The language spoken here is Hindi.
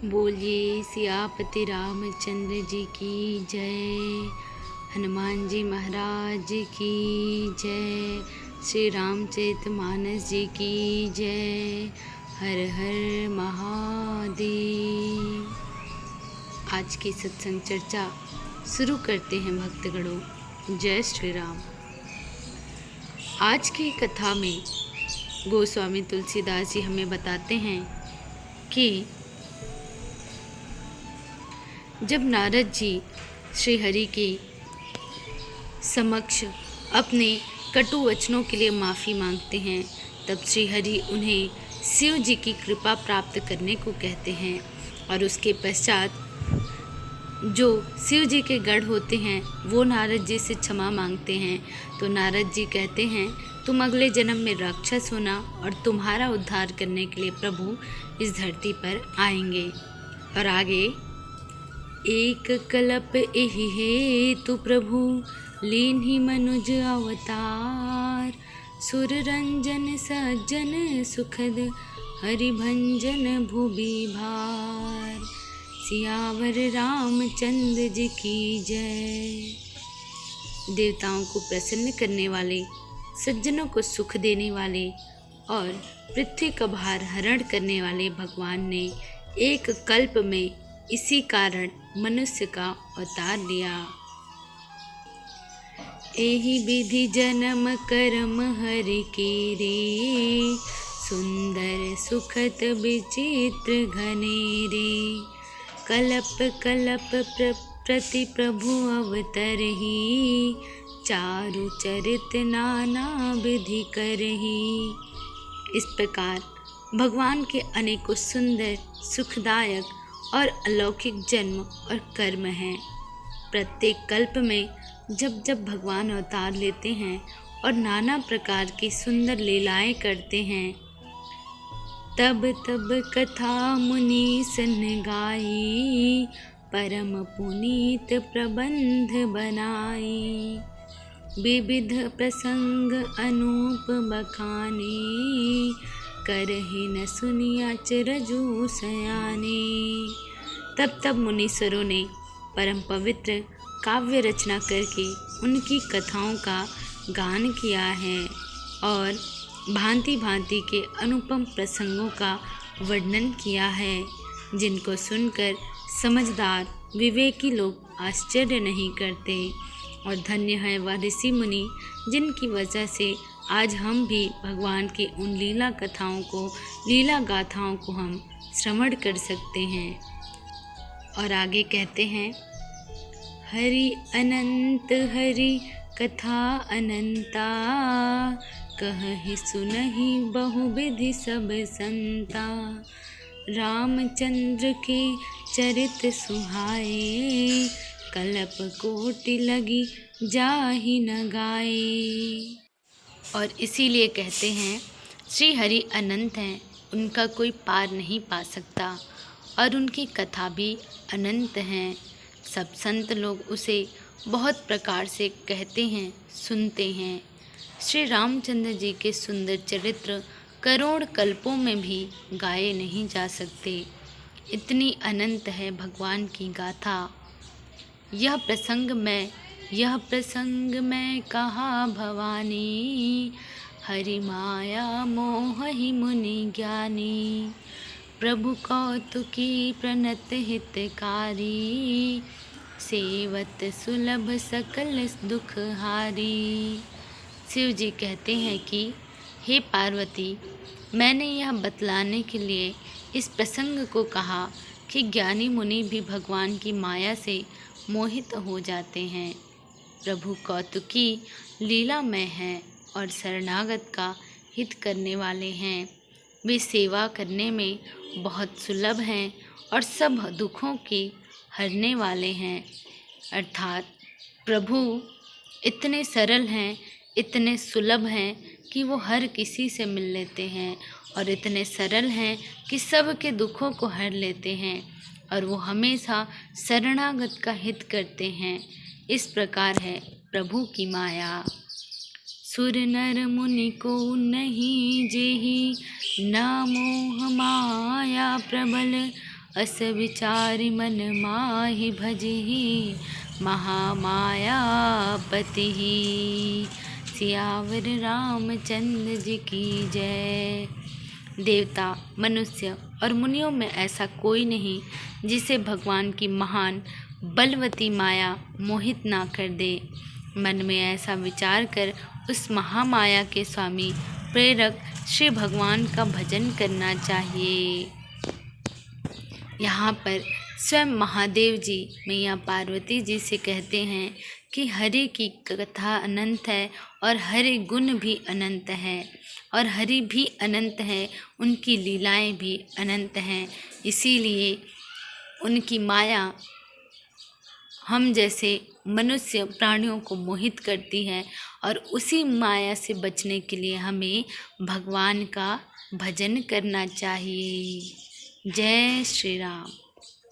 बोलिए सियापति रामचंद्र जी की जय, हनुमान जी महाराज की जय, श्री रामचरित मानस जी की जय। हर हर महादेव। आज की सत्संग चर्चा शुरू करते हैं भक्तगणों। जय श्री राम। आज की कथा में गोस्वामी तुलसीदास जी हमें बताते हैं कि जब नारद जी श्री हरि के समक्ष अपने कटु वचनों के लिए माफ़ी मांगते हैं, तब श्री हरि उन्हें शिव जी की कृपा प्राप्त करने को कहते हैं और उसके पश्चात जो शिव जी के गढ़ होते हैं वो नारद जी से क्षमा मांगते हैं। तो नारद जी कहते हैं, तुम अगले जन्म में राक्षस होना और तुम्हारा उद्धार करने के लिए प्रभु इस धरती पर आएंगे। और आगे, एक कल्प एहि हेतु प्रभु लीन्हि मनुज अवतार, सुर रंजन सज्जन सुखद हरिभंजन भुवि भार, सियावर रामचंद्र जी की जय। देवताओं को प्रसन्न करने वाले, सज्जनों को सुख देने वाले और पृथ्वी का भार हरण करने वाले भगवान ने एक कल्प में इसी कारण मनुष्य का अवतार लिया। एहि विधि जन्म कर्म हरि के रे, सुंदर सुखद विचित्र घनेरे, कलप कलप प्रति प्रभु अवतरहि, चारु चरित नाना विधि करहि। इस प्रकार भगवान के अनेकों सुंदर, सुखदायक और अलौकिक जन्म और कर्म हैं। प्रत्येक कल्प में जब जब भगवान अवतार लेते हैं और नाना प्रकार की सुंदर लीलाएं करते हैं, तब तब कथा मुनि सन गाई, परम पुनीत प्रबंध बनाई, विविध प्रसंग अनूप बखाने, करहि न सुनिया अचरजु सयाने। तब तब मुनीश्वरों ने परम पवित्र काव्य रचना करके उनकी कथाओं का गान किया है और भांति भांति के अनुपम प्रसंगों का वर्णन किया है, जिनको सुनकर समझदार विवेकी लोग आश्चर्य नहीं करते। और धन्य है वह ऋषि मुनि जिनकी वजह से आज हम भी भगवान की उन लीला कथाओं को, लीला गाथाओं को हम श्रवण कर सकते हैं। और आगे कहते हैं, हरि अनंत हरि कथा अनंता, कहहि सुनहि बहुविधि सब संता, रामचंद्र के चरित सुहाए, कल्प कोटि लगी जाहि न गाए। और इसीलिए कहते हैं श्री हरि अनंत हैं, उनका कोई पार नहीं पा सकता और उनकी कथा भी अनंत हैं। सब संत लोग उसे बहुत प्रकार से कहते हैं, सुनते हैं। श्री रामचंद्र जी के सुंदर चरित्र करोड़ कल्पों में भी गाए नहीं जा सकते। इतनी अनंत है भगवान की गाथा। यह प्रसंग मैं कहा भवानी, हरि माया मोहि मुनि ज्ञानी, प्रभु कौतुकी प्रणत हितकारी, सेवत सुलभ सकल दुख हारी। शिव जी कहते हैं कि हे पार्वती, मैंने यह बतलाने के लिए इस प्रसंग को कहा कि ज्ञानी मुनि भी भगवान की माया से मोहित हो जाते हैं। प्रभु कौतुकी लीलामय हैं और शरणागत का हित करने वाले हैं। वे सेवा करने में बहुत सुलभ हैं और सब दुखों की हरने वाले हैं। अर्थात प्रभु इतने सरल हैं, इतने सुलभ हैं कि वो हर किसी से मिल लेते हैं और इतने सरल हैं कि सब के दुखों को हर लेते हैं और वो हमेशा शरणागत का हित करते हैं। इस प्रकार है प्रभु की माया। सुर नर मुनि को नहीं जेहि, ना मोह माया प्रबल, अस विचारि मन माहि भजहि महामायापति। सियावर रामचंद्र जी की जय। देवता, मनुष्य और मुनियों में ऐसा कोई नहीं जिसे भगवान की महान बलवती माया मोहित ना कर दे। मन में ऐसा विचार कर उस महामाया के स्वामी प्रेरक श्री भगवान का भजन करना चाहिए। यहाँ पर स्वयं महादेव जी मैया पार्वती जी से कहते हैं कि हरि की कथा अनंत है और हरि गुण भी अनंत है और हरि भी अनंत है, उनकी लीलाएं भी अनंत हैं। इसीलिए उनकी माया हम जैसे मनुष्य प्राणियों को मोहित करती है और उसी माया से बचने के लिए हमें भगवान का भजन करना चाहिए। जय श्री राम।